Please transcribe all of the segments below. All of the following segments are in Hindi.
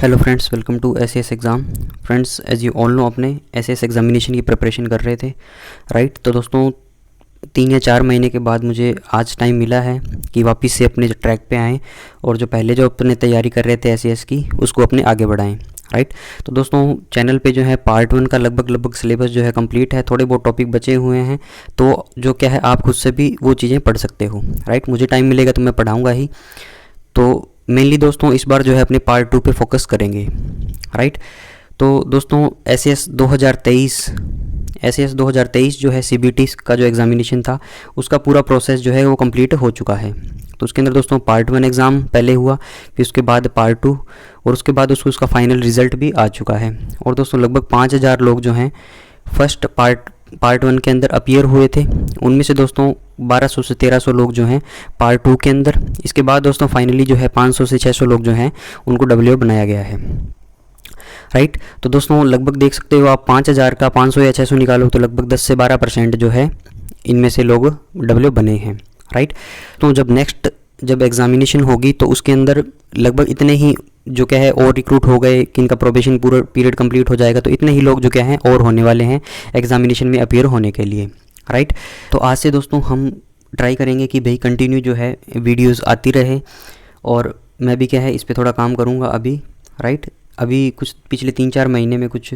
Hello friends, welcome to SAS exam. Friends, as you all know, अपने एसएएस एग्जामिनेशन की प्रिपरेशन कर रहे थे, राइट। तो दोस्तों 3 या 4 महीने के बाद मुझे आज टाइम मिला है कि वापस से अपने ट्रैक पे आएँ और जो पहले जो अपने तैयारी कर रहे थे एसएएस की, उसको अपने आगे बढ़ाएं, राइट। तो दोस्तों चैनल पे जो है पार्ट 1 का लगभग सिलेबस जो है कंप्लीट है, थोड़े बहुत टॉपिक बचे हुए हैं, तो जो क्या है आप खुद से भी वो चीज़ें पढ़ सकते हो, राइट। मुझे टाइम मिलेगा तो मैं पढ़ाऊँगा ही। तो मेनली दोस्तों इस बार जो है अपने पार्ट 2 पे फोकस करेंगे, राइट। तो दोस्तों एसएएस 2023 जो है सीबीटी का जो एग्ज़ामिनेशन था, उसका पूरा प्रोसेस जो है वो कंप्लीट हो चुका है। तो उसके अंदर दोस्तों पार्ट 1 एग्ज़ाम पहले हुआ, फिर उसके बाद पार्ट 2 और उसके बाद उसका फाइनल रिज़ल्ट भी आ चुका है। और दोस्तों लगभग 5000 लोग जो हैं फर्स्ट पार्ट 1 के अंदर अपीयर हुए थे, उनमें से दोस्तों 1200 से 1300 लोग जो हैं पार्ट 2 के अंदर। इसके बाद दोस्तों फाइनली जो है 500 से 600 लोग जो हैं उनको डब्ल्यू बनाया गया है, राइट। तो दोस्तों लगभग देख सकते हो आप 5000 का 500 या 600 निकालो तो लगभग 10 से 12% जो है इनमें से लोग डब्ल्यू बने हैं, राइट। तो जब एग्ज़ामिनेशन होगी तो उसके अंदर लगभग इतने ही जो क्या है और रिक्रूट हो गए कि इनका प्रोबेशन पूरा पीरियड कंप्लीट हो जाएगा, तो इतने ही लोग जो क्या हैं और होने वाले हैं एग्ज़ामिनेशन में अपीयर होने के लिए, राइट। तो आज से दोस्तों हम ट्राई करेंगे कि भाई कंटिन्यू जो है वीडियोस आती रहे और मैं भी क्या है इस पे थोड़ा काम करूँगा अभी, राइट। अभी कुछ पिछले 3-4 महीने में कुछ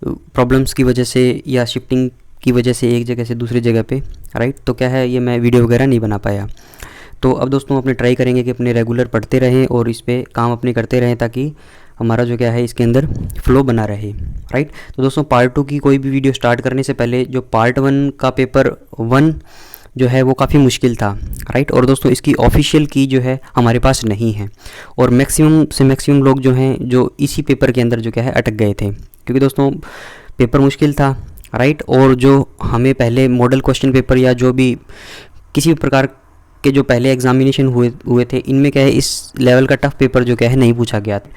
प्रॉब्लम्स की वजह से या शिफ्टिंग की वजह से एक जगह से दूसरी जगह पे, राइट, तो क्या है ये मैं वीडियो वगैरह नहीं बना पाया। तो अब दोस्तों अपने ट्राई करेंगे कि अपने रेगुलर पढ़ते रहें और इस पे काम अपने करते रहें ताकि हमारा जो क्या है इसके अंदर फ्लो बना रहे, राइट। तो दोस्तों पार्ट 2 की कोई भी वीडियो स्टार्ट करने से पहले जो पार्ट 1 का पेपर 1 जो है वो काफ़ी मुश्किल था, राइट। और दोस्तों इसकी ऑफिशियल की जो है हमारे पास नहीं है और मैक्सिमम से मैक्सिमम लोग जो हैं जो इसी पेपर के अंदर जो क्या है अटक गए थे, क्योंकि दोस्तों पेपर मुश्किल था, राइट। और जो हमें पहले मॉडल क्वेश्चन पेपर या जो भी किसी भी प्रकार के जो पहले एग्जामिनेशन हुए थे, इनमें क्या है इस लेवल का टफ़ पेपर जो क्या है नहीं पूछा गया था।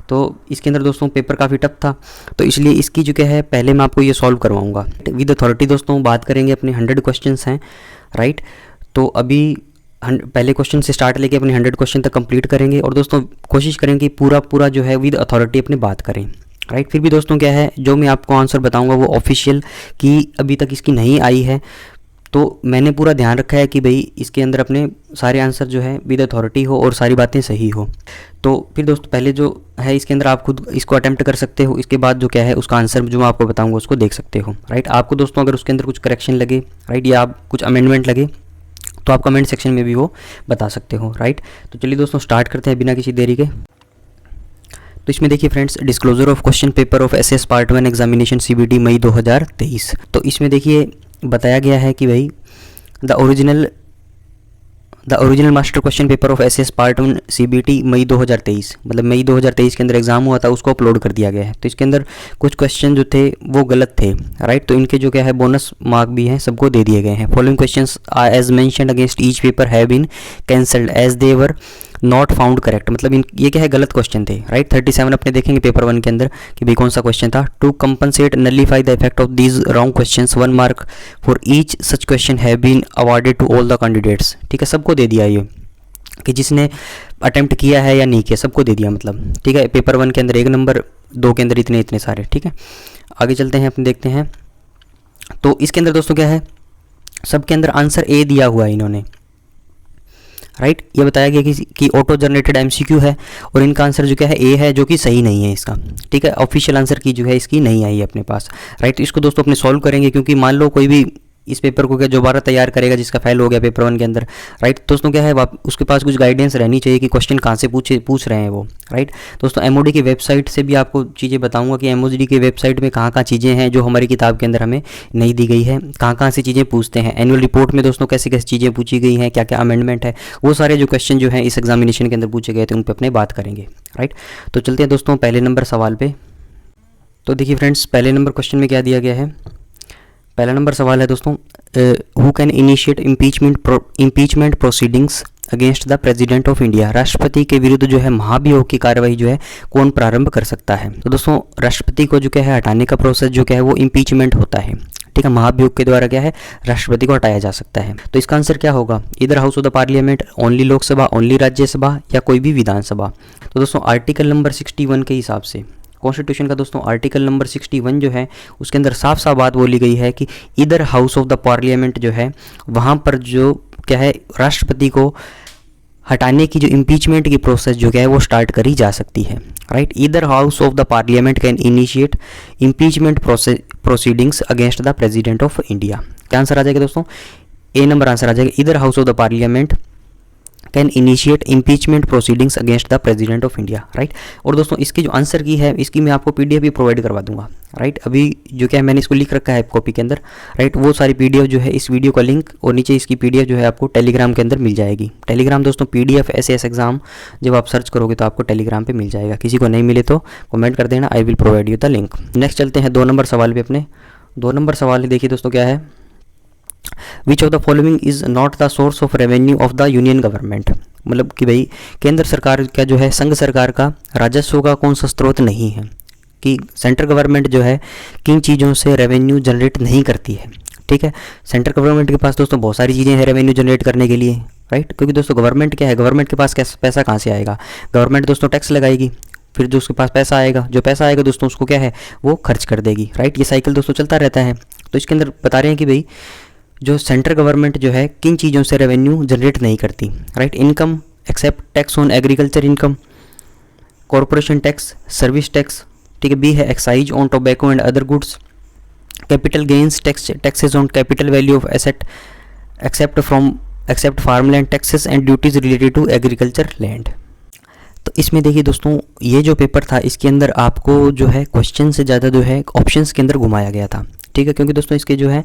तो इसके अंदर दोस्तों पेपर काफ़ी टफ था, तो इसलिए इसकी जो क्या है पहले मैं आपको ये सॉल्व करवाऊंगा विद अथॉरिटी। दोस्तों बात करेंगे अपने 100 क्वेश्चंस हैं, राइट। तो अभी पहले क्वेश्चन से स्टार्ट लेके अपने 100 क्वेश्चन तक कंप्लीट करेंगे और दोस्तों कोशिश करेंगे कि पूरा जो है विद अथॉरिटी अपने बात करें, राइट। फिर भी दोस्तों क्या है जो मैं आपको आंसर बताऊँगा वो ऑफिशियल की अभी तक इसकी नहीं आई है, तो मैंने पूरा ध्यान रखा है कि भाई इसके अंदर अपने सारे आंसर जो है विद अथॉरिटी हो और सारी बातें सही हो। तो फिर दोस्तों पहले जो है इसके अंदर आप खुद इसको अटेम्प्ट कर सकते हो, इसके बाद जो क्या है उसका आंसर जो मैं आपको बताऊंगा उसको देख सकते हो, राइट। आपको दोस्तों अगर उसके अंदर कुछ करेक्शन लगे, राइट, या आप कुछ अमेंडमेंट लगे तो आप कमेंट सेक्शन में भी वो बता सकते हो, राइट। तो चलिए दोस्तों स्टार्ट करते हैं बिना किसी देरी के। तो इसमें देखिए friends, disclosure of question paper of SAS part 1 examination CBT May 2023। तो इसमें देखिए बताया गया है कि भाई the original master question paper of SAS part 1 CBT May 2023, मतलब मई 2023 के अंदर एग्जाम हुआ था, उसको अपलोड कर दिया गया है। तो इसके अंदर कुछ क्वेश्चन जो थे वो गलत थे, राइट। तो इनके जो क्या है बोनस मार्क भी हैं सबको दे दिए गए हैं। Following questions as mentioned against each paper have been cancelled as they were not found correct, मतलब ये क्या है गलत क्वेश्चन थे, राइट। 37 अपने देखेंगे पेपर 1 के अंदर कि भाई कौन सा क्वेश्चन था। To compensate nullify the effect of these wrong questions 1 mark for each such question have been awarded to all the candidates, ठीक है। सबको दे दिया ये कि जिसने अटेम्प्ट किया है या नहीं किया सबको दे दिया, मतलब ठीक है। पेपर 1 के अंदर 1 नंबर, 2 के अंदर इतने सारे, ठीक है। आगे चलते हैं अपने देखते हैं। तो इसके अंदर दोस्तों क्या है सबके अंदर आंसर ए दिया हुआ है इन्होंने, राइट। ये बताया गया कि ऑटो जनरेटेड एमसीक्यू है और इनका आंसर जो क्या है ए है, जो कि सही नहीं है इसका, ठीक है। ऑफिशियल आंसर की जो है इसकी नहीं आई है अपने पास, राइट। इसको दोस्तों अपने सॉल्व करेंगे, क्योंकि मान लो कोई भी इस पेपर को क्या दोबारा तैयार करेगा जिसका फेल हो गया पेपर 1 के अंदर, राइट। दोस्तों क्या है उसके पास कुछ गाइडेंस रहनी चाहिए कि क्वेश्चन कहाँ से पूछ रहे हैं वो, राइट। दोस्तों एमओडी की वेबसाइट से भी आपको चीज़ें बताऊंगा कि एमओडी की वेबसाइट में कहाँ चीज़ें हैं जो हमारी किताब के अंदर हमें नहीं दी गई है, कहाँ से चीज़ें पूछते हैं। एनुअल रिपोर्ट में दोस्तों कैसी चीज़ें पूछी गई हैं, क्या क्या अमेंडमेंट है, वो सारे जो क्वेश्चन जो हैं इस एग्जामिनेशन के अंदर पूछे गए थे उन पर अपने बात करेंगे, राइट। तो चलते हैं दोस्तों पहले नंबर सवाल पे। तो देखिए फ्रेंड्स, पहले नंबर क्वेश्चन में क्या दिया गया है। पहला नंबर सवाल है दोस्तों, who can initiate impeachment proceedings against the president of India, राष्ट्रपति के विरुद्ध जो है महाभियोग की कार्यवाही जो है कौन प्रारंभ कर सकता है। तो दोस्तों राष्ट्रपति को जो क्या है हटाने का प्रोसेस जो क्या है वो इम्पीचमेंट होता है, ठीक है, महाभियोग के द्वारा क्या है, राष्ट्रपति को हटाया जा सकता है। तो इसका आंसर क्या होगा, इधर house of the parliament, only Lok Sabha, only Rajya Sabha, या कोई भी विधानसभा। तो दोस्तों आर्टिकल नंबर 61 के हिसाब से कॉन्स्टिट्यूशन का दोस्तों आर्टिकल नंबर 61 जो है उसके अंदर साफ साफ बात बोली गई है कि इधर हाउस ऑफ द पार्लियामेंट जो है वहाँ पर जो क्या है, राष्ट्रपति को हटाने की जो इम्पीचमेंट की प्रोसेस जो क्या है वो स्टार्ट करी जा सकती है, राइट। इधर house of the parliament can initiate impeachment proceedings against the president of India. क्या आंसर आ जाएगा दोस्तों, ए नंबर आंसर आ जाएगा। इधर house of the parliament can initiate impeachment proceedings against the president of India, right. और दोस्तों इसकी जो आंसर की है इसकी मैं आपको पीडीएफ भी प्रोवाइड करवा दूंगा, राइट। अभी जो क्या है मैंने इसको लिख रखा है कॉपी के अंदर, राइट। वो सारी पीडीएफ जो है इस वीडियो का लिंक और नीचे इसकी पीडीएफ जो है आपको टेलीग्राम के अंदर मिल जाएगी। टेलीग्राम दोस्तों पीडीएफ एसएस एग्जाम जब आप सर्च करोगे तो आपको टेलीग्राम पे मिल जाएगा। किसी को नहीं मिले तो कमेंट कर देना, I will provide you the link. Next चलते हैं 2 नंबर सवाल पे अपने। 2 नंबर सवाल देखिए दोस्तों क्या है, which of the following is not the source of revenue of the union government. मतलब कि भाई केंद्र सरकार का जो है, संघ सरकार का राजस्व का कौन सा स्रोत नहीं है, कि सेंट्रल गवर्नमेंट जो है किन चीज़ों से रेवेन्यू जनरेट नहीं करती है, ठीक है। सेंट्रल गवर्नमेंट के पास दोस्तों बहुत सारी चीज़ें हैं रेवेन्यू जनरेट करने के लिए, राइट। क्योंकि दोस्तों गवर्नमेंट क्या है, गवर्नमेंट के पास पैसा कहाँ से आएगा, गवर्नमेंट दोस्तों टैक्स लगाएगी, फिर जो उसके पास पैसा आएगा, जो पैसा आएगा दोस्तों उसको क्या है वो खर्च कर देगी, राइट। ये साइकिल दोस्तों चलता रहता है। तो इसके अंदर बता रहे हैं कि भाई जो सेंट्रल गवर्नमेंट जो है किन चीज़ों से रेवेन्यू जनरेट नहीं करती, right. Income except tax on agriculture income, corporation tax, service tax, ठीक है। बी है excise on tobacco and other goods, capital gains taxes on capital value of asset except farmland taxes and duties related to agriculture land. तो इसमें देखिए दोस्तों ये जो पेपर था इसके अंदर आपको जो है क्वेश्चन से ज़्यादा जो है ऑप्शंस के अंदर घुमाया गया था, ठीक है। क्योंकि दोस्तों इसके जो है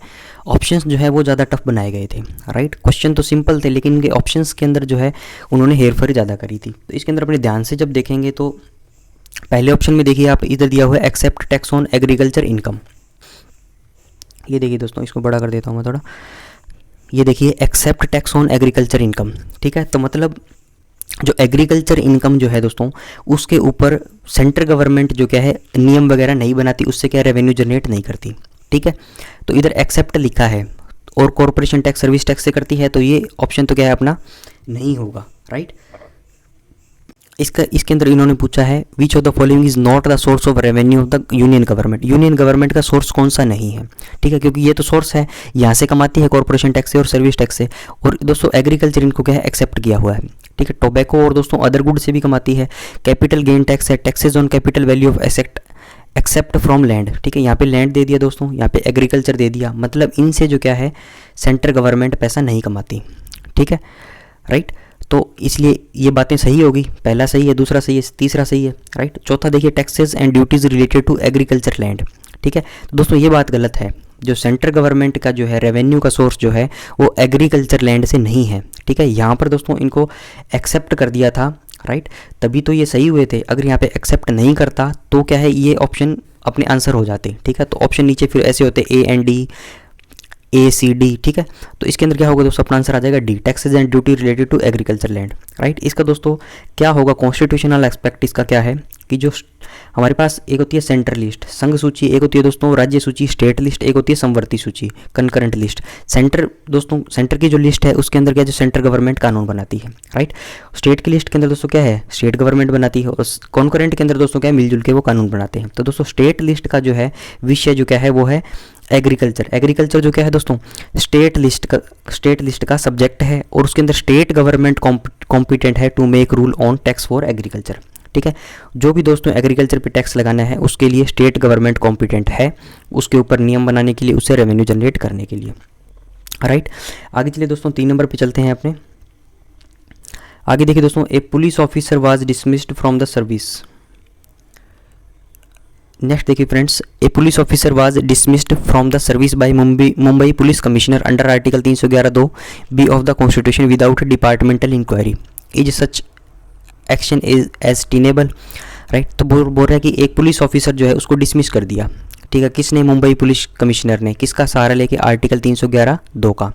ऑप्शंस जो है वो ज़्यादा टफ बनाए गए थे, राइट। क्वेश्चन तो सिंपल थे लेकिन इनके ऑप्शंस के अंदर जो है उन्होंने हेरफेर ज़्यादा करी थी। तो इसके अंदर अपने ध्यान से जब देखेंगे तो पहले ऑप्शन में देखिए आप इधर दिया हुआ है except tax on agriculture income. ये देखिए दोस्तों इसको बड़ा कर देता हूँ मैं थोड़ा, ये देखिए except tax on agriculture income, ठीक है। तो मतलब जो एग्रीकल्चर इनकम जो है दोस्तों उसके ऊपर सेंट्रल गवर्नमेंट जो क्या है नियम वगैरह नहीं बनाती, उससे क्या रेवेन्यू जनरेट नहीं करती, ठीक है। तो इधर एक्सेप्ट लिखा है और कॉरपोरेशन टैक्स सर्विस टैक्स से करती है, तो ये ऑप्शन तो क्या है अपना नहीं होगा, राइट। इसके अंदर इन्होंने पूछा है which of the following is not the source of revenue of the union government. Union government का सोर्स कौन सा नहीं है, ठीक है। क्योंकि ये तो सोर्स है, यहाँ से कमाती है कॉरपोरेशन टैक्स से और सर्विस टैक्स से, और दोस्तों एग्रीकल्चर इनको क्या है एक्सेप्ट किया हुआ है, ठीक है। टोबैको और दोस्तों अदर गुड से भी कमाती है। कैपिटल गेन टैक्स है, taxes on capital value of asset except from land, ठीक है। यहाँ पे लैंड दे दिया दोस्तों, यहाँ पे एग्रीकल्चर दे दिया, मतलब इनसे जो क्या है सेंट्रल गवर्नमेंट पैसा नहीं कमाती, ठीक है, राइट। तो इसलिए ये बातें सही होगी, पहला सही है, दूसरा सही है, तीसरा सही है, राइट। चौथा देखिए taxes and duties related to agriculture land, ठीक है। तो दोस्तों ये बात गलत है, जो सेंट्रल गवर्नमेंट का जो है रेवेन्यू का सोर्स जो है वो एग्रीकल्चर लैंड से नहीं है, ठीक है। यहाँ पर दोस्तों इनको एक्सेप्ट कर दिया था, राइट, तभी तो ये सही हुए थे। अगर यहाँ पे एक्सेप्ट नहीं करता तो क्या है ये ऑप्शन अपने आंसर हो जाते, ठीक है। तो ऑप्शन नीचे फिर ऐसे होते A and D, A C D, ठीक है। तो इसके अंदर क्या होगा दोस्तों अपना आंसर आ जाएगा D, taxes and duty related to agriculture land, right. इसका दोस्तों क्या होगा कॉन्स्टिट्यूशनल एस्पेक्ट इसका क्या है कि जो हमारे पास एक होती है सेंट्रल लिस्ट, संघ सूची, एक होती है दोस्तों राज्य सूची स्टेट लिस्ट, एक होती है समवर्ती सूची कंकरेंट लिस्ट। दोस्तों सेंटर की जो लिस्ट है उसके अंदर क्या जो सेंट्रल गवर्नमेंट कानून बनाती है, राइट। स्टेट की लिस्ट के अंदर दोस्तों क्या है स्टेट गवर्नमेंट बनाती है, और कॉन्करेंट के अंदर दोस्तों क्या है मिलजुल के वो कानून बनाते हैं। तो दोस्तों स्टेट लिस्ट का जो है विषय जो क्या है वो है एग्रीकल्चर। एग्रीकल्चर जो क्या है दोस्तों स्टेट लिस्ट का सब्जेक्ट है, और उसके अंदर स्टेट गवर्नमेंट कॉम्पिटेंट है to make rule on tax for agriculture, ठीक है। जो भी दोस्तों एग्रीकल्चर पे टैक्स लगाना है उसके लिए स्टेट गवर्नमेंट कॉम्पिटेंट है, उसके ऊपर नियम बनाने के लिए, उससे रेवेन्यू जनरेट करने के लिए, राइट। आगे चलिए दोस्तों 3 नंबर पे चलते हैं अपने। आगे देखिए दोस्तों a police officer was dismissed from the service. Next देखिए friends, a police officer was dismissed from the service by Mumbai police commissioner under article 311(2) B of the constitution without departmental inquiry. Is such action is as tenable, right. तो बोल रहा है कि एक पुलिस ऑफिसर जो है उसको डिसमिस कर दिया, ठीक है। किसने? मुंबई पुलिस कमिश्नर ने। किसका सहारा लेके? आर्टिकल 311(2) का,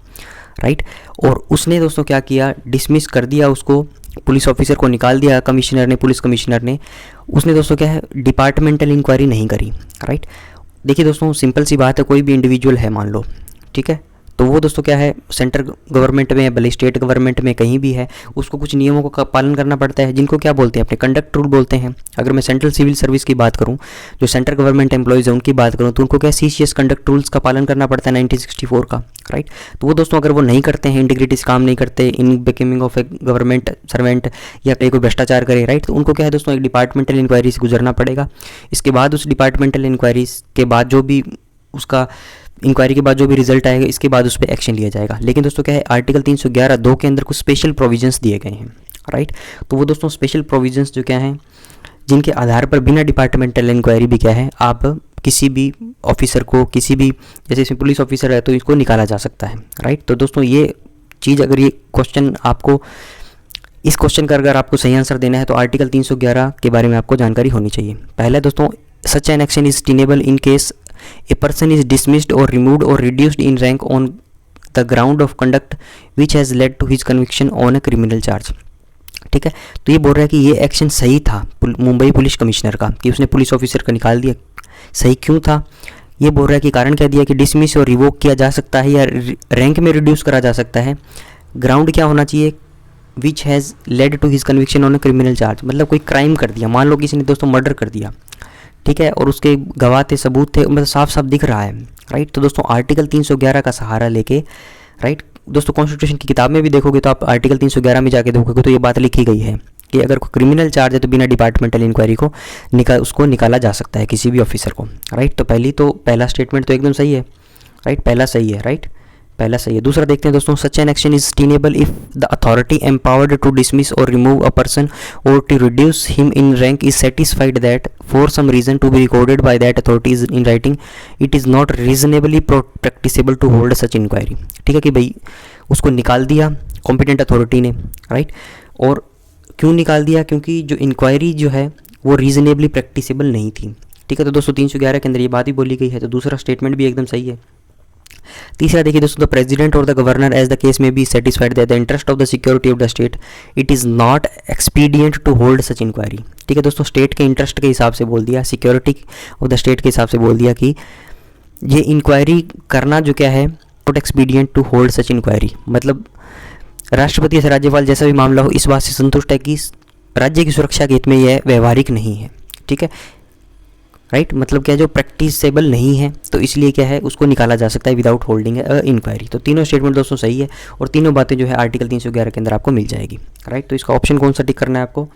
राइट। और उसने दोस्तों क्या किया? डिसमिस कर दिया उसको, पुलिस ऑफिसर को निकाल दिया कमिश्नर ने, पुलिस कमिश्नर ने। उसने दोस्तों क्या है डिपार्टमेंटल इंक्वायरी नहीं करी, राइट। देखिए दोस्तों, सिंपल सी बात है, कोई भी इंडिविजुअल है मान लो, ठीक है, तो वो दोस्तों क्या है, सेंट्रल गवर्नमेंट में है भले स्टेट गवर्नमेंट में कहीं भी है, उसको कुछ नियमों का पालन करना पड़ता है, जिनको क्या बोलते हैं, अपने कंडक्ट रूल बोलते हैं। अगर मैं सेंट्रल सिविल सर्विस की बात करूं, जो सेंट्रल गवर्नमेंट एम्प्लॉयज़ है उनकी बात करूं, तो उनको क्या सीसीएस कंडक्ट रूल्स का पालन करना पड़ता है 1964 का, राइट। तो वो दोस्तों अगर वो नहीं करते हैं, इंटीग्रिटी से काम नहीं करते, in becoming of A government servant, या कोई भ्रष्टाचार करे, राइट, तो उनको क्या है दोस्तों, एक डिपार्टमेंटल इंक्वायरी से गुजरना पड़ेगा। इसके बाद उस डिपार्टमेंटल इंक्वायरी के बाद जो भी उसका इंक्वायरी के बाद जो भी रिजल्ट आएगा, इसके बाद उस पर एक्शन लिया जाएगा। लेकिन दोस्तों क्या है, आर्टिकल 311(2) के अंदर कुछ स्पेशल प्रोविजंस दिए गए हैं, राइट। तो वो दोस्तों स्पेशल प्रोविजंस जो क्या हैं, जिनके आधार पर बिना डिपार्टमेंटल इंक्वायरी भी क्या है, आप किसी भी ऑफिसर को, किसी भी, जैसे इसमें पुलिस ऑफिसर है तो इसको निकाला जा सकता है, राइट। तो दोस्तों ये चीज़, अगर ये क्वेश्चन आपको, इस क्वेश्चन का अगर आपको सही आंसर देना है तो आर्टिकल 311 के बारे में आपको जानकारी होनी चाहिए। पहला दोस्तों, such an action is tenable in case a person is dismissed or removed or reduced in rank on the ground of conduct which has led to his conviction on a criminal charge, ठीक है। तो ये बोल रहा है कि ये एक्शन सही था मुंबई पुलिस कमिश्नर का, कि उसने पुलिस ऑफिसर को निकाल दिया। सही क्यों था, ये बोल रहा है कि कारण क्या दिया, कि डिसमिस और रिवोक किया जा सकता है या रैंक में रिड्यूस करा जा सकता है। ग्राउंड क्या होना चाहिए, which has led to his conviction on a criminal charge, मतलब कोई क्राइम कर दिया, मान लो किसी ने दोस्तों मर्डर कर दिया, ठीक है, और उसके गवाह थे, सबूत थे, मतलब साफ साफ दिख रहा है, राइट। तो दोस्तों आर्टिकल 311 का सहारा लेके, राइट, दोस्तों कॉन्स्टिट्यूशन की किताब में भी देखोगे तो आप आर्टिकल 311 में जाके देखोगे तो ये बात लिखी गई है कि अगर कोई क्रिमिनल चार्ज है तो बिना डिपार्टमेंटल इंक्वायरी को उसको निकाला जा सकता है, किसी भी ऑफिसर को, राइट। तो पहला स्टेटमेंट तो एकदम सही है, राइट, पहला सही है, राइट, पहला सही है। दूसरा देखते हैं दोस्तों, such an action is tenable if the authority empowered to dismiss or remove a person or to reduce him in rank is satisfied that for some reason to be recorded by that authority is in writing it is not reasonably practicable to hold such inquiry, ठीक है, कि भाई उसको निकाल दिया कॉम्पिटेंट अथॉरिटी ने, राइट। और क्यों निकाल दिया, क्योंकि जो इंक्वायरी जो है वो रीजनेबली प्रैक्टिसेबल नहीं थी, ठीक है। तो दोस्तों 311 के अंदर ये बात ही बोली गई है, तो दूसरा स्टेटमेंट भी एकदम सही है। तीसरा देखिए दोस्तों, द प्रेसिडेंट और the governor as the case may be satisfied that the interest of the security of the state it is not expedient to hold such inquiry, ठीक है दोस्तों, स्टेट के इंटरेस्ट के हिसाब से बोल दिया, सिक्योरिटी ऑफ द स्टेट के हिसाब से बोल दिया कि ये इंक्वायरी करना जो क्या है, not expedient to hold such inquiry, मतलब राष्ट्रपति या राज्यपाल जैसा भी मामला हो इस बात से संतुष्ट है कि राज्य की सुरक्षा के हित में यह व्यवहारिक नहीं है, ठीक है, राइट, मतलब क्या, जो प्रैक्टिसेबल नहीं है तो इसलिए क्या है, उसको निकाला जा सकता है विदाउट होल्डिंग इंक्वायरी। तो तीनों स्टेटमेंट दोस्तों सही है और तीनों बातें जो है आर्टिकल 311 के अंदर आपको मिल जाएगी, राइट। तो इसका ऑप्शन कौन सा टिक करना है आपको,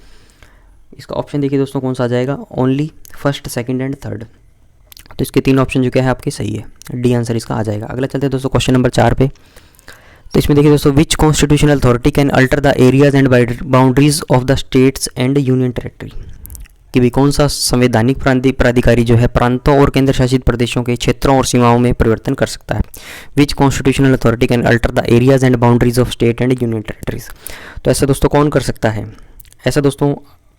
इसका ऑप्शन देखिए दोस्तों कौन सा आ जाएगा, only first, second and third. तो इसके तीन ऑप्शन जो क्या है आपके सही है, डी आंसर इसका आ जाएगा। अगला चलते हैं दोस्तों क्वेश्चन नंबर 4 पे। तो इसमें देखिए दोस्तों, which constitutional authority can alter the areas and boundaries of the states and union territory, कि भी कौन सा संवैधानिक प्राधिकारी जो है प्रांतों और केंद्र शासित प्रदेशों के क्षेत्रों और सीमाओं में परिवर्तन कर सकता है। Which constitutional authority can alter the areas and boundaries of state and union territories. तो ऐसा दोस्तों कौन कर सकता है, ऐसा दोस्तों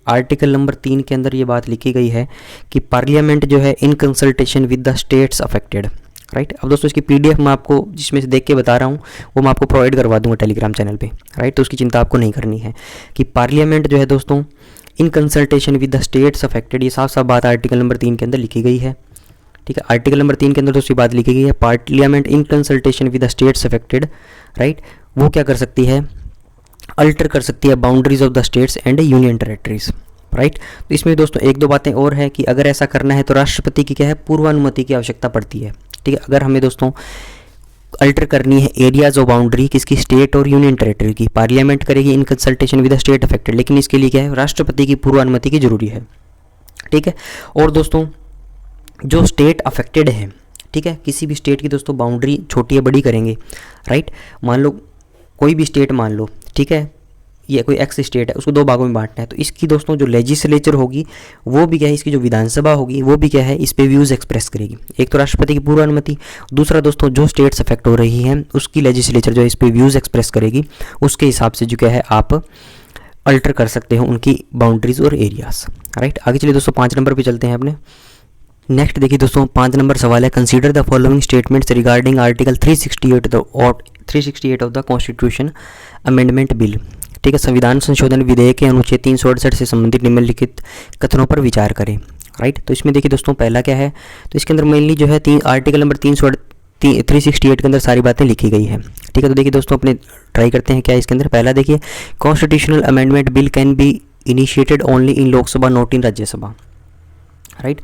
आर्टिकल नंबर 3 के अंदर ये बात लिखी गई है कि पार्लियामेंट जो है in consultation with the states affected, right. अब दोस्तों इसकी PDF मैं आपको जिसमें से देख के बता रहा हूँ वो मैं आपको प्रोवाइड करवा दूंगा टेलीग्राम चैनल पे, राइट। तो उसकी चिंता आपको नहीं करनी है कि पार्लियामेंट जो है दोस्तों in consultation with the states affected, ये साफ साफ बात आर्टिकल नंबर 3 के अंदर लिखी गई है, ठीक है। आर्टिकल नंबर 3 के अंदर दोस्तों बात लिखी गई है, parliament in consultation with the states affected, right, वो क्या कर सकती है, अल्टर कर सकती है boundaries of the states and union territories, right. तो इसमें दोस्तों एक दो बातें और है कि अगर ऐसा करना है तो राष्ट्रपति की क्या है, पूर्वानुमति की आवश्यकता पड़ती है, ठीक है। अगर हमें दोस्तों अल्टर करनी है एरियाज ऑफ बाउंड्री किसकी, स्टेट और यूनियन टेरेटरी की, पार्लियामेंट करेगी in consultation with the state affected, लेकिन इसके लिए क्या है, राष्ट्रपति की पूर्वानुमति की जरूरी है, ठीक है। और दोस्तों जो स्टेट अफेक्टेड है, ठीक है, किसी भी स्टेट की दोस्तों बाउंड्री छोटी या बड़ी करेंगे, राइट, मान लो कोई भी स्टेट मान लो, ठीक है, ये कोई एक्स स्टेट है, उसको 2 भागों में बांटना है, तो इसकी दोस्तों जो लेजिस्लेचर होगी वो भी क्या है, इसकी जो विधानसभा होगी वो भी क्या है, इस पे व्यूज़ एक्सप्रेस करेगी। एक तो राष्ट्रपति की पूर्व अनुमति, दूसरा दोस्तों जो स्टेट्स अफेक्ट हो रही हैं उसकी लेजिस्लेचर जो है इस पे व्यूज़ एक्सप्रेस करेगी, उसके हिसाब से जो क्या है आप अल्टर कर सकते हो उनकी बाउंड्रीज और एरियाज, राइट। आगे चलिए दोस्तों 5 नंबर पर चलते हैं अपने। नेक्स्ट देखिए दोस्तों 5 नंबर सवाल है, consider the following statements regarding article 368 of the constitution amendment bill, ठीक है, संविधान संशोधन विधेयक के अनुच्छेद 368 से संबंधित निम्नलिखित कथनों पर विचार करें, राइट। तो इसमें देखिए दोस्तों पहला क्या है, तो इसके अंदर मेनली जो है आर्टिकल नंबर 368 के अंदर सारी बातें लिखी गई है। ठीक है, तो देखिए दोस्तों अपने ट्राई करते हैं क्या इसके अंदर। पहला देखिए, constitutional amendment bill can be initiated only in Lok Sabha not in Rajya Sabha, right.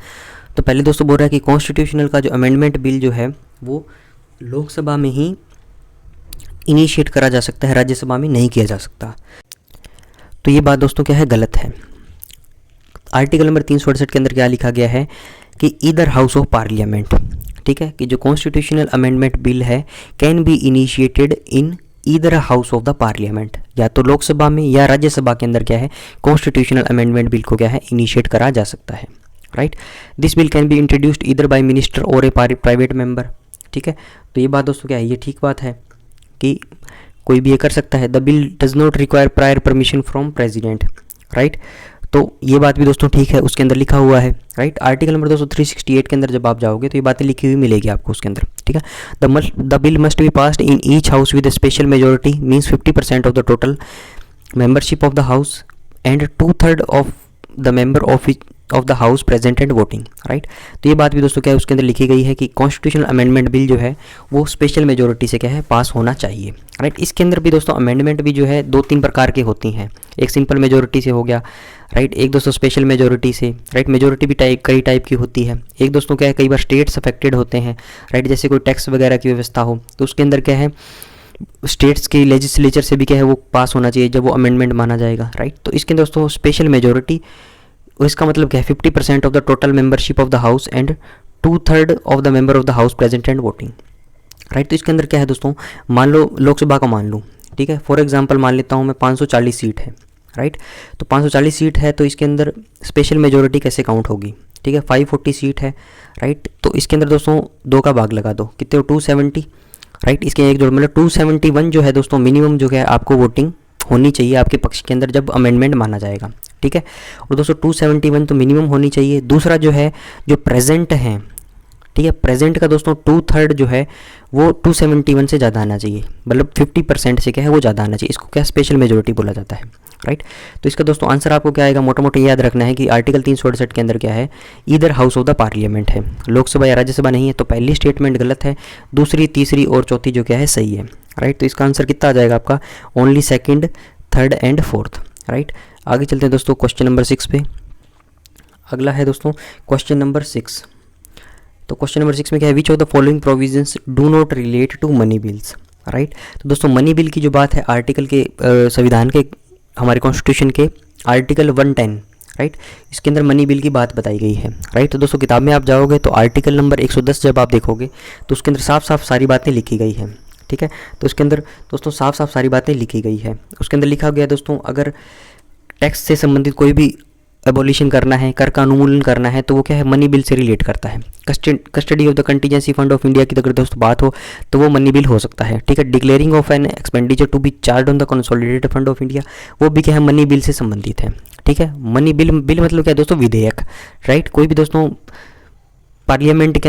तो पहले दोस्तों बोल रहा है कि कॉन्स्टिट्यूशनल का जो अमेंडमेंट बिल जो है वो लोकसभा में ही इनिशिएट करा जा सकता है, राज्यसभा में नहीं किया जा सकता। तो ये बात दोस्तों क्या है, गलत है। आर्टिकल नंबर 368 के अंदर क्या लिखा गया है कि ईदर हाउस ऑफ पार्लियामेंट, ठीक है, कि जो कॉन्स्टिट्यूशनल अमेंडमेंट बिल है can be initiated in either house of the parliament, या तो लोकसभा में या राज्यसभा के अंदर क्या है कॉन्स्टिट्यूशनल अमेंडमेंट बिल को क्या है इनिशिएट करा जा सकता है, right. This bill can be introduced either by minister और ए प्राइवेट मेंबर, ठीक है। तो ये बात दोस्तों क्या है, ये ठीक बात है कि कोई भी ये कर सकता है। The bill does not require prior permission from president, right. तो ये बात भी दोस्तों ठीक है, उसके अंदर लिखा हुआ है, राइट। आर्टिकल नंबर 368 के अंदर जब आप जाओगे तो ये बातें लिखी हुई मिलेगी आपको उसके अंदर, ठीक है। The bill must be passed in each house with special majority, means 50% of the total membership of the house and 2/3 of the member of the house present and voting, right. तो ये बात भी दोस्तों क्या है उसके अंदर लिखी गई है कि कॉन्स्टिट्यूशनल अमेंडमेंट बिल जो है वो स्पेशल मेजोरिटी से क्या है पास होना चाहिए, राइट। इसके अंदर भी दोस्तों अमेंडमेंट भी जो है 2-3 प्रकार की होती हैं। एक सिंपल मेजोरिटी से हो गया, राइट, एक दोस्तों स्पेशल मेजोरिटी से, राइट। मेजोरिटी भी कई टाइप की होती है। एक दोस्तों क्या है कई बार स्टेट्स अफेक्टेड होते हैं, राइट, जैसे कोई टैक्स वगैरह की व्यवस्था हो तो उसके अंदर क्या है स्टेट्स के लेजिस्लेचर से भी क्या है वो पास होना चाहिए जब वो अमेंडमेंट माना जाएगा, राइट। तो इसके दोस्तों स्पेशल मेजोरिटी, इसका मतलब क्या है 50% of the total membership of the house and 2/3 of the member of the house present and voting, right. तो इसके अंदर क्या है दोस्तों, मान लो लोकसभा का मान लूँ, ठीक है, फॉर एग्जांपल मान लेता हूँ मैं 540 सीट है, राइट। तो 540 सीट है तो इसके अंदर स्पेशल मेजोरिटी कैसे काउंट होगी, ठीक है, 540 सीट है, राइट। तो इसके अंदर दोस्तों 2 का भाग लगा दो, कितने हो 270, राइट। इसके एक जोड़ मतलब 271 जो है दोस्तों मिनिमम जो है आपको वोटिंग होनी चाहिए आपके पक्ष के अंदर जब अमेंडमेंट माना जाएगा, ठीक है। और दोस्तों 271 तो मिनिमम होनी चाहिए। दूसरा जो है जो प्रेजेंट है, ठीक है, प्रेजेंट का दोस्तों 2/3 जो है वो 271 से ज़्यादा आना चाहिए, मतलब 50% से क्या है वो ज़्यादा आना चाहिए। इसको क्या स्पेशल मेजोरिटी बोला जाता है, राइट। तो इसका दोस्तों आंसर आपको क्या आएगा, मोटा मोटा याद रखना है कि आर्टिकल 368 के अंदर क्या है either house of the parliament है, लोकसभा या राज्यसभा नहीं है। तो पहली स्टेटमेंट गलत है, दूसरी तीसरी और चौथी जो क्या है सही है, राइट। तो इसका आंसर कितना आ जाएगा आपका only 2nd, 3rd and 4th, right. आगे चलते हैं दोस्तों क्वेश्चन नंबर 6 पे। अगला है दोस्तों क्वेश्चन नंबर 6। तो क्वेश्चन नंबर 6 में क्या है, which of the following provisions do not relate to money bills, right. तो दोस्तों मनी बिल की जो बात है आर्टिकल के संविधान के हमारे कॉन्स्टिट्यूशन के आर्टिकल 110, राइट, इसके अंदर मनी बिल की बात बताई गई है, राइट। तो दोस्तों किताब में आप जाओगे तो आर्टिकल नंबर 110 जब आप देखोगे तो उसके अंदर साफ साफ सारी बातें लिखी गई है, ठीक है। तो उसके अंदर दोस्तों साफ साफ सारी बातें लिखी गई है। उसके अंदर लिखा गया दोस्तों अगर टैक्स से संबंधित कोई भी एबोलिशन करना है, कर का उन्मूलन करना है तो वो क्या है मनी बिल से रिलेट करता है। Custody of the contingency fund of India की अगर दोस्तों बात हो तो वो मनी बिल हो सकता है, ठीक है। Declaring of an expenditure to be charge on the consolidated fund of India, वो भी क्या है मनी बिल से संबंधित है, ठीक है। मनी बिल मतलब क्या है दोस्तों विधेयक, राइट। कोई भी दोस्तों पार्लियामेंट के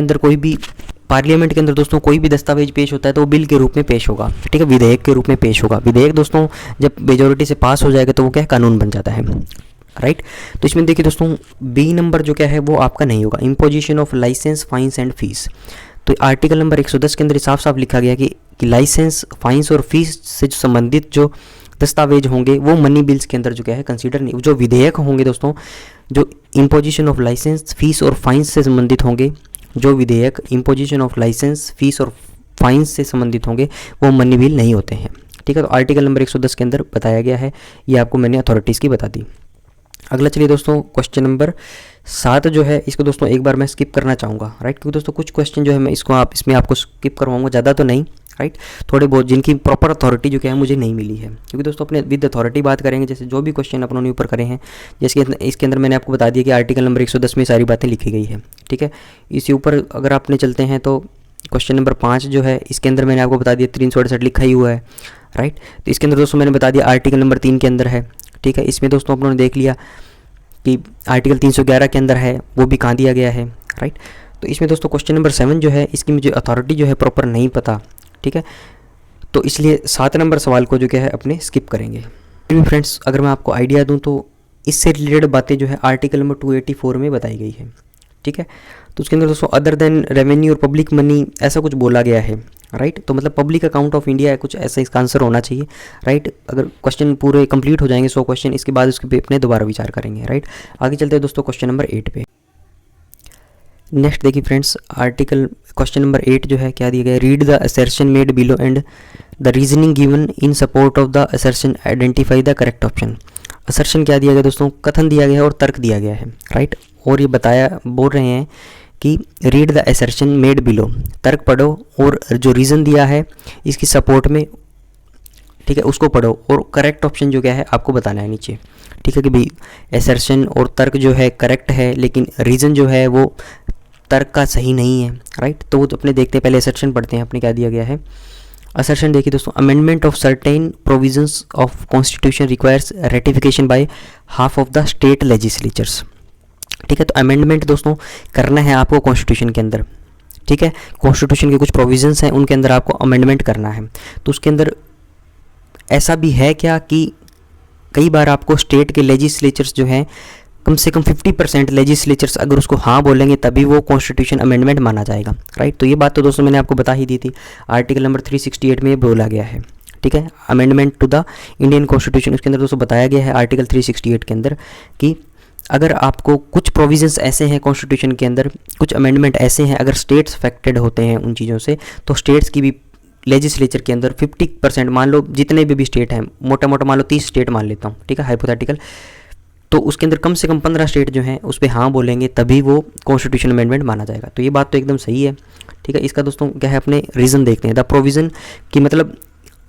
अंदर दोस्तों कोई भी दस्तावेज पेश होता है तो वो बिल के रूप में पेश होगा, ठीक है, विधेयक के रूप में पेश होगा। विधेयक दोस्तों जब मेजोरिटी से पास हो जाएगा तो वो क्या है कानून बन जाता है, राइट। तो इसमें देखिए दोस्तों बी नंबर जो क्या है वो आपका नहीं होगा, imposition of licence fines and fees. तो आर्टिकल नंबर 110 के अंदर साफ साफ लिखा गया कि लाइसेंस फाइन्स और फीस से जो संबंधित जो दस्तावेज होंगे वो मनी बिल्स के अंदर जो क्या है कंसीडर नहीं, जो विधेयक होंगे दोस्तों जो इम्पोजिशन ऑफ लाइसेंस फीस और फाइन्स से संबंधित होंगे, जो विधेयक इम्पोजिशन ऑफ लाइसेंस फीस और फाइन्स से संबंधित होंगे वो मनी बिल नहीं होते हैं, ठीक है। तो आर्टिकल नंबर 110 के अंदर बताया गया है, ये आपको मैंने अथॉरिटीज़ की बता दी। अगला चलिए दोस्तों क्वेश्चन नंबर 7 जो है इसको दोस्तों एक बार मैं स्किप करना चाहूँगा, राइट, क्योंकि दोस्तों कुछ क्वेश्चन जो है मैं इसमें आपको स्किप करवाऊंगा, ज़्यादा तो नहीं, राइट, थोड़े बहुत जिनकी प्रॉपर अथॉरिटी जो क्या है मुझे नहीं मिली है, क्योंकि दोस्तों अपने विद अथॉरिटी बात करेंगे, जैसे जो भी क्वेश्चन अपनों ने ऊपर करे हैं, जैसे इसके अंदर मैंने आपको बता दिया कि आर्टिकल नंबर 110 में सारी बातें लिखी गई है, ठीक है। इसी ऊपर अगर आपने चलते हैं तो क्वेश्चन नंबर 5 जो है इसके अंदर मैंने आपको बता दिया 368 लिखा ही हुआ है, राइट। तो इसके अंदर दोस्तों मैंने बता दिया आर्टिकल नंबर 3 के अंदर है, ठीक है। इसमें दोस्तों अपनों ने देख लिया कि आर्टिकल 311 के अंदर है, वो भी कहाँ दिया गया है, राइट। तो इसमें दोस्तों क्वेश्चन नंबर 7 जो है इसकी मुझे अथॉरिटी जो है प्रॉपर नहीं पता, ठीक है। तो इसलिए 7 नंबर सवाल को जो क्या है अपने स्किप करेंगे। फ्रेंड्स अगर मैं आपको आइडिया दूं तो इससे रिलेटेड बातें जो है आर्टिकल नंबर 284 में बताई गई है, ठीक है। तो उसके अंदर दोस्तों अदर देन रेवेन्यू और पब्लिक मनी ऐसा कुछ बोला गया है, राइट। तो मतलब पब्लिक अकाउंट ऑफ इंडिया है, कुछ ऐसा इसका आंसर होना चाहिए, राइट। अगर क्वेश्चन पूरे कंप्लीट हो जाएंगे 100 क्वेश्चन, इसके बाद उसके पे अपने दोबारा विचार करेंगे, राइट। आगे चलते हैं दोस्तों क्वेश्चन नंबर 8 पे। नेक्स्ट देखिए फ्रेंड्स, आर्टिकल क्वेश्चन नंबर 8 जो है क्या दिया गया है, read the assertion made below and the reasoning given in support of the assertion, identify the correct option. Assertion क्या दिया गया दोस्तों, कथन दिया गया है और तर्क दिया गया है, राइट। और ये बोल रहे हैं कि read the assertion made below, तर्क पढ़ो और जो रीज़न दिया है इसकी सपोर्ट में, ठीक है, उसको पढ़ो और करेक्ट ऑप्शन जो क्या है आपको बताना है नीचे, ठीक है। कि भाई असर्शन और तर्क जो है करेक्ट है, लेकिन रीज़न जो है वो तर्क का सही नहीं है, राइट। तो वो तो अपने देखते हैं, पहले असर्शन पढ़ते हैं अपने क्या दिया गया है। असर्शन देखिए दोस्तों, amendment of certain provisions of constitution requires ratification by half of the state legislatures, ठीक है। तो अमेंडमेंट दोस्तों करना है आपको कॉन्स्टिट्यूशन के अंदर, ठीक है। कॉन्स्टिट्यूशन के कुछ प्रोविजंस हैं उनके अंदर आपको अमेंडमेंट करना है। तो उसके अंदर ऐसा भी है क्या कि कई बार आपको स्टेट के लेजिस्लेचर्स जो हैं कम से कम 50% लेजिस्लेचर्स अगर उसको हाँ बोलेंगे तभी वो कॉन्स्टिट्यूशन अमेंडमेंट माना जाएगा, राइट। तो ये बात तो दोस्तों मैंने आपको बता ही दी थी, आर्टिकल नंबर 368 में ये बोला गया है, ठीक है। Amendment to the Indian constitution, उसके अंदर दोस्तों बताया गया है आर्टिकल 368 के अंदर कि अगर आपको कुछ प्रोविजंस ऐसे हैं कॉन्स्टिट्यूशन के अंदर, कुछ अमेंडमेंट ऐसे हैं, अगर स्टेट्स अफेक्टेड होते हैं उन चीज़ों से, तो स्टेट्स की भी लेजिस्लेचर के अंदर 50%, मान लो जितने भी स्टेट हैं, मोटा मोटा मान लो 30 स्टेट मान लेता हूँ, ठीक है, हाइपोथेटिकल, तो उसके अंदर कम से कम 15 स्टेट जो हैं उस पर हाँ बोलेंगे तभी वो कॉन्स्टिट्यूशन अमेंडमेंट माना जाएगा। तो ये बात तो एकदम सही है, ठीक है। इसका दोस्तों क्या है, अपने रीज़न देखते हैं। द प्रोविज़न की मतलब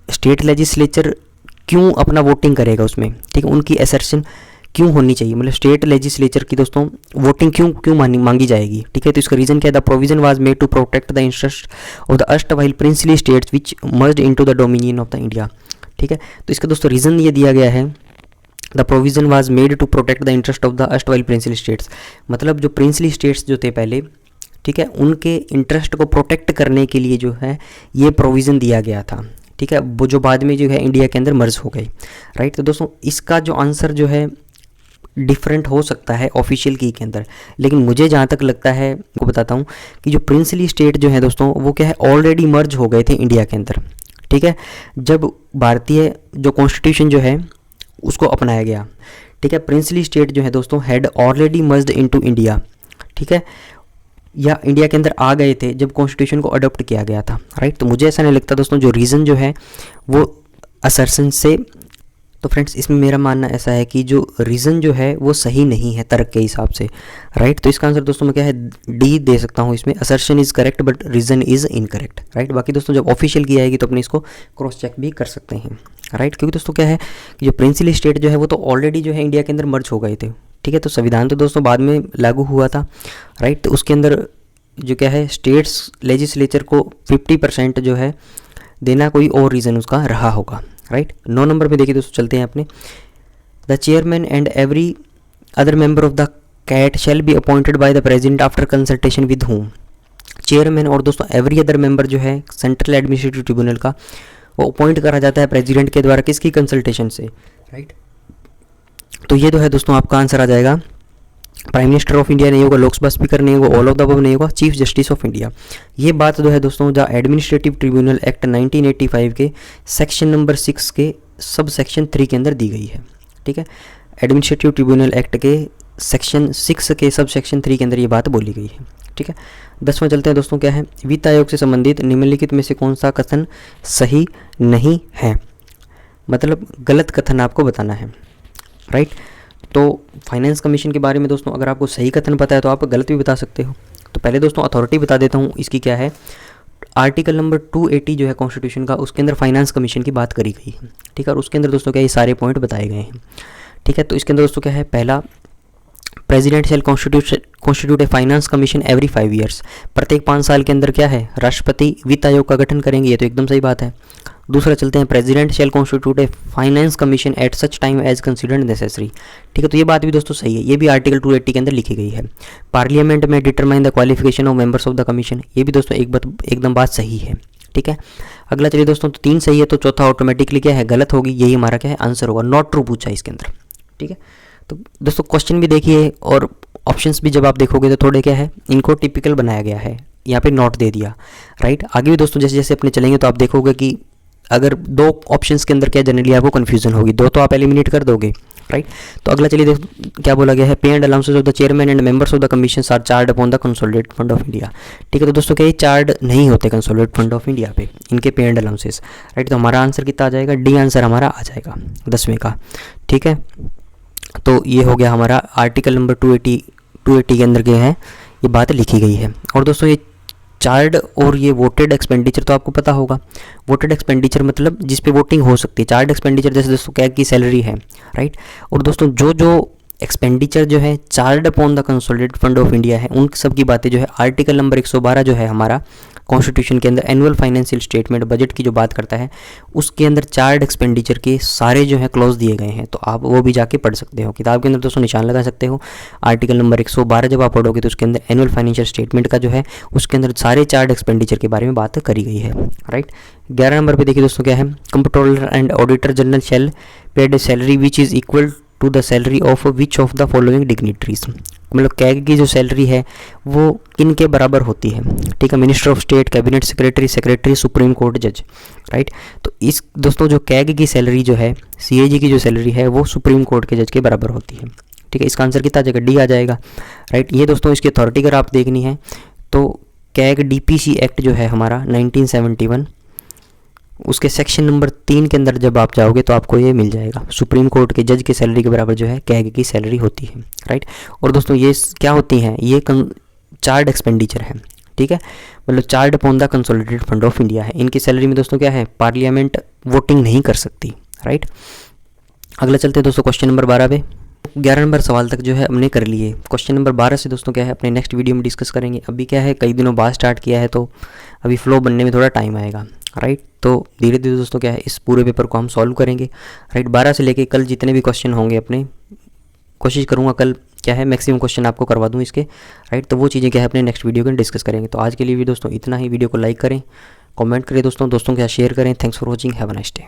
स्टेट लेजिस्लेचर क्यों अपना वोटिंग करेगा उसमें, ठीक है, उनकी असर्शन क्यों होनी चाहिए, मतलब स्टेट लेजिस्लेचर की दोस्तों वोटिंग क्यों मांगी जाएगी, ठीक है। तो इसका रीज़न क्या है, the provision was made to protect the interest of the erstwhile princely states which merged into the dominion of the India, ठीक है। तो इसका दोस्तों रीज़न ये दिया गया है, the provision was made to protect the interest of the erstwhile princely states, मतलब जो प्रिंसली स्टेट्स जो थे पहले, ठीक है, उनके इंटरेस्ट को प्रोटेक्ट करने के लिए जो है ये प्रोविज़न दिया गया था, ठीक है, वो जो बाद में जो है इंडिया के अंदर मर्ज हो गई, राइट। तो दोस्तों इसका जो आंसर जो है डिफरेंट हो सकता है ऑफिशियल की के अंदर, लेकिन मुझे जहाँ तक लगता है आपको बताता हूँ कि जो प्रिंसली स्टेट जो है दोस्तों वो क्या है ऑलरेडी मर्ज हो गए थे इंडिया के अंदर, ठीक है, जब भारतीय जो कॉन्स्टिट्यूशन जो है उसको अपनाया गया, ठीक है। प्रिंसली स्टेट जो है दोस्तों had already merged into India, ठीक है, या इंडिया के अंदर आ गए थे जब कॉन्स्टिट्यूशन को अडॉप्ट किया गया था, राइट। तो मुझे ऐसा नहीं लगता दोस्तों जो रीज़न जो है वो असर्शन से, तो फ्रेंड्स इसमें मेरा मानना ऐसा है कि जो रीज़न जो है वो सही नहीं है तर्क के हिसाब से, राइट। तो इसका आंसर दोस्तों मैं क्या है डी दे सकता हूँ इसमें, assertion is correct but reason is incorrect, right. बाकी दोस्तों जब ऑफिशियल की आएगी तो अपने इसको क्रॉस चेक भी कर सकते हैं, राइट। क्योंकि दोस्तों क्या है कि जो प्रिंसली स्टेट जो है वो तो ऑलरेडी जो है इंडिया के अंदर मर्ज हो गए थे, ठीक है। तो संविधान तो दोस्तों बाद में लागू हुआ था, राइट। तो उसके अंदर जो क्या है स्टेट्स लेजिस्लेचर को 50% जो है देना कोई और रीज़न उसका रहा होगा, राइट। 9 नंबर पे देखिए दोस्तों चलते हैं अपने, the chairman and every other member of the CAT shall be appointed by the president after consultation with home. Chairman और दोस्तों एवरी अदर मेंबर जो है सेंट्रल एडमिनिस्ट्रेटिव ट्रिब्यूनल का वो अपॉइंट करा जाता है प्रेसिडेंट के द्वारा, किसकी कंसल्टेशन से, राइट। तो ये जो है दोस्तों आपका आंसर आ जाएगा, प्राइम मिनिस्टर ऑफ इंडिया नहीं होगा, लोकसभा स्पीकर नहीं होगा, ऑल ऑफ द अबव नहीं होगा, चीफ जस्टिस ऑफ इंडिया। ये बात जो है दोस्तों द एडमिनिस्ट्रेटिव ट्रिब्यूनल एक्ट 1985 के सेक्शन नंबर 6 के सब सेक्शन 3 के अंदर दी गई है, ठीक है। एडमिनिस्ट्रेटिव ट्रिब्यूनल एक्ट के सेक्शन 6 के सब सेक्शन 3 के अंदर ये बात बोली गई है, ठीक है। 10वां चलते हैं दोस्तों, क्या है, वित्त आयोग से संबंधित निम्नलिखित में से कौन सा कथन सही नहीं है, मतलब गलत कथन आपको बताना है, राइट। तो फाइनेंस कमीशन के बारे में दोस्तों अगर आपको सही कथन पता है तो आप गलत भी बता सकते हो। तो पहले दोस्तों अथॉरिटी बता देता हूँ इसकी क्या है, आर्टिकल नंबर 280 जो है कॉन्स्टिट्यूशन का, उसके अंदर फाइनेंस कमीशन की बात करी गई है, ठीक है। और उसके अंदर दोस्तों क्या ये सारे पॉइंट बताए गए हैं, ठीक है। तो इसके अंदर दोस्तों क्या है, पहला president shall constitute a finance commission every 5 years, प्रत्येक 5 साल के अंदर क्या है राष्ट्रपति वित्त आयोग का गठन करेंगे, ये तो एकदम सही बात है। दूसरा चलते हैं, president shall constitute a finance commission at such time as considered necessary, ठीक है। तो ये बात भी दोस्तों सही है, ये भी आर्टिकल 280 के अंदर लिखी गई है। पार्लियामेंट में determine the qualification of members of the commission, ये भी दोस्तों एकदम बात सही है, ठीक है। अगला चलिए दोस्तों, तो 3 सही है तो चौथा ऑटोमेटिकली क्या है गलत होगी, यही हमारा क्या है आंसर होगा, नॉट ट्रू पूछा है इसके अंदर, ठीक है। तो दोस्तों क्वेश्चन भी देखिए और ऑप्शंस भी जब आप देखोगे तो थोड़े क्या है, इनको टिपिकल बनाया गया है, यहाँ पे नोट दे दिया, राइट। आगे भी दोस्तों जैसे जैसे अपने चलेंगे तो आप देखोगे कि अगर दो ऑप्शंस के अंदर क्या जनरली आपको कन्फ्यूजन होगी, दो तो आप एलिमिनेट कर दोगे, राइट। तो अगला चलिए देखो क्या बोला गया है, pay and allowances of the chairman and members of the commission are charged upon the consolidated fund of India. ठीक है, तो दोस्तों क्या ये चार्ड नहीं होते कंसोलिडेटेड फंड ऑफ इंडिया पे इनके पे एंड अलाउंसेस, राइट। तो हमारा आंसर कितना आ जाएगा, डी आंसर हमारा आ जाएगा 10वें का। ठीक है, तो ये हो गया हमारा आर्टिकल नंबर 280 के अंदर क्या है ये बात लिखी गई है। और दोस्तों ये चार्ड और ये वोटेड एक्सपेंडिचर तो आपको पता होगा, वोटेड एक्सपेंडिचर मतलब जिस पे वोटिंग हो सकती है, चार्ड एक्सपेंडिचर जैसे दोस्तों क्या की सैलरी है, राइट। और दोस्तों जो जो एक्सपेंडिचर जो है charged upon the consolidated fund of India है, उन सब की बातें जो है आर्टिकल नंबर 112 जो है हमारा कॉन्स्टिट्यूशन के अंदर एनुअल फाइनेंशियल स्टेटमेंट बजट की जो बात करता है, उसके अंदर चार्ड एक्सपेंडिचर के सारे जो है क्लॉज दिए गए हैं। तो आप वो भी जाके पढ़ सकते हो, किताब के अंदर दोस्तों निशान लगा सकते हो। आर्टिकल नंबर 112 जब आप पढ़ोगे तो उसके अंदर एनुअल फाइनेंशियल स्टेटमेंट का जो है उसके अंदर सारे चार्ड एक्सपेंडिचर के बारे में बात करी गई है, राइट। 11 नंबर पर देखिए दोस्तों क्या है, controller and auditor general shall paid a salary which is equal to the salary of which of the following dignitaries. मतलब कैग की जो सैलरी है वो किन के बराबर होती है, ठीक है, minister of state, cabinet secretary, secretary, supreme court जज, राइट। तो इस दोस्तों जो कैग की सैलरी जो है, सीएजी की जो सैलरी है वो सुप्रीम कोर्ट के जज के बराबर होती है। ठीक है, इसका आंसर कितना आ जाएगा, डी आ जाएगा, राइट। ये दोस्तों इसकी अथॉरिटी अगर आप देखनी है तो कैग डीपीसी एक्ट जो है हमारा 1971, उसके सेक्शन नंबर 3 के अंदर जब आप जाओगे तो आपको ये मिल जाएगा, सुप्रीम कोर्ट के जज के सैलरी के बराबर जो है कैग की सैलरी होती है, राइट। और दोस्तों ये क्या होती हैं, ये चार्ड एक्सपेंडिचर है, ठीक है, मतलब charged upon the consolidated fund of India है। इनकी सैलरी में दोस्तों क्या है, पार्लियामेंट वोटिंग नहीं कर सकती, राइट। अगला चलते हैं दोस्तों क्वेश्चन नंबर 12 पे। 11 नंबर सवाल तक जो है हमने कर लिए। क्वेश्चन नंबर 12 से दोस्तों क्या है अपने नेक्स्ट वीडियो में डिस्कस करेंगे। अभी क्या है कई दिनों बाद स्टार्ट किया है तो अभी फ्लो बनने में थोड़ा टाइम आएगा, राइट। तो धीरे धीरे दोस्तों क्या है इस पूरे पेपर को हम सॉल्व करेंगे, राइट। 12 से लेके कल जितने भी क्वेश्चन होंगे अपने, कोशिश करूँगा कल क्या है मैक्सिमम क्वेश्चन आपको करवा दूँ इसके, राइट। तो वो चीज़ें क्या है अपने नेक्स्ट वीडियो में डिस्कस करेंगे। तो आज के लिए भी दोस्तों इतना ही। वीडियो को लाइक करें, कमेंट करें दोस्तों के साथ शेयर करें। Thanks for watching, have a nice day.